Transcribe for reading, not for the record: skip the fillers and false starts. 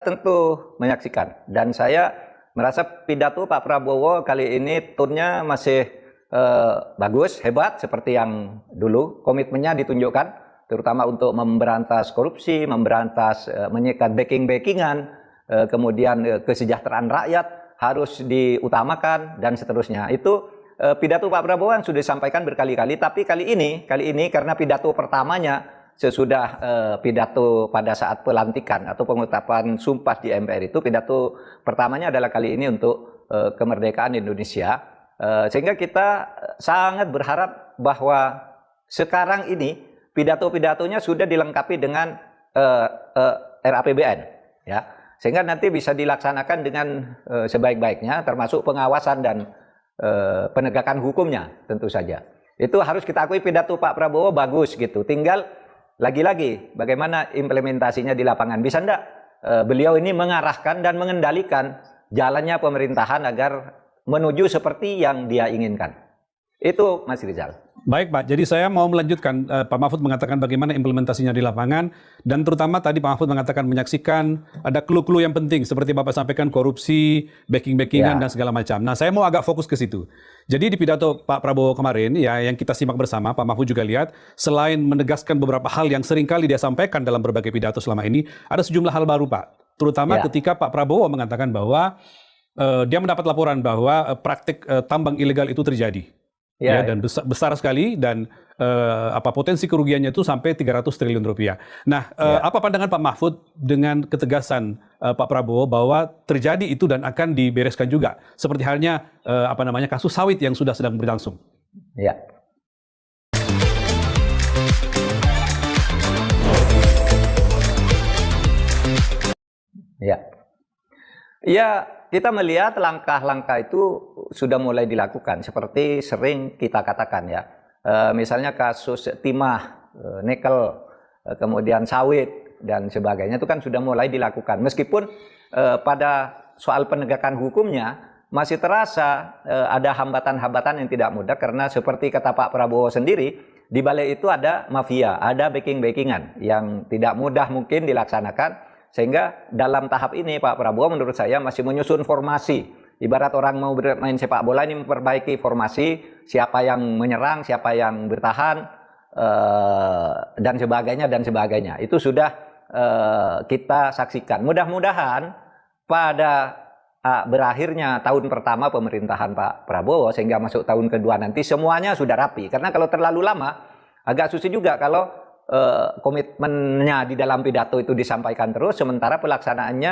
tentu menyaksikan, dan saya merasa pidato Pak Prabowo kali ini tone-nya masih bagus, hebat seperti yang dulu. Komitmennya ditunjukkan, terutama untuk memberantas korupsi, memberantas menyekat backing-backingan, kemudian kesejahteraan rakyat harus diutamakan dan seterusnya. Itu pidato Pak Prabowo yang sudah disampaikan berkali-kali, tapi kali ini karena pidato pertamanya sesudah pidato pada saat pelantikan atau pengutapan sumpah di MPR, itu pidato pertamanya adalah kali ini untuk kemerdekaan Indonesia, sehingga kita sangat berharap bahwa sekarang ini pidato-pidatonya sudah dilengkapi dengan RAPBN, ya, sehingga nanti bisa dilaksanakan dengan sebaik-baiknya, termasuk pengawasan dan penegakan hukumnya tentu saja. Itu harus kita akui, pidato Pak Prabowo bagus gitu, tinggal lagi-lagi bagaimana implementasinya di lapangan. Bisa enggak beliau ini mengarahkan dan mengendalikan jalannya pemerintahan agar menuju seperti yang dia inginkan. Itu Mas Rizal. Baik Pak, jadi saya mau melanjutkan. Pak Mahfud mengatakan bagaimana implementasinya di lapangan, dan terutama tadi Pak Mahfud mengatakan menyaksikan ada clue-clue yang penting seperti Bapak sampaikan, korupsi, backing-backingan dan segala macam. Nah, saya mau agak fokus ke situ. Jadi di pidato Pak Prabowo kemarin ya, yang kita simak bersama, Pak Mahfud juga lihat, selain menegaskan beberapa hal yang seringkali dia sampaikan dalam berbagai pidato selama ini, ada sejumlah hal baru Pak. Terutama ketika Pak Prabowo mengatakan bahwa dia mendapat laporan bahwa praktik tambang ilegal itu terjadi. Ya, dan besar sekali, dan potensi kerugiannya itu sampai 300 triliun rupiah. Nah, apa pandangan Pak Mahfud dengan ketegasan Pak Prabowo bahwa terjadi itu dan akan dibereskan juga, seperti halnya kasus sawit yang sudah sedang berlangsung? Ya. Ya. Ya, kita melihat langkah-langkah itu sudah mulai dilakukan, seperti sering kita katakan ya. Misalnya kasus timah, nikel, kemudian sawit dan sebagainya, itu kan sudah mulai dilakukan. Meskipun pada soal penegakan hukumnya masih terasa ada hambatan-hambatan yang tidak mudah, karena seperti kata Pak Prabowo sendiri, di balik itu ada mafia, ada backing-backingan yang tidak mudah mungkin dilaksanakan. Sehingga dalam tahap ini Pak Prabowo menurut saya masih menyusun formasi. Ibarat orang mau bermain sepak bola, ini memperbaiki formasi, siapa yang menyerang, siapa yang bertahan, dan sebagainya. Itu sudah kita saksikan. Mudah-mudahan pada berakhirnya tahun pertama pemerintahan Pak Prabowo, sehingga masuk tahun kedua nanti semuanya sudah rapi. Karena kalau terlalu lama agak susah juga kalau komitmennya di dalam pidato itu disampaikan terus, sementara pelaksanaannya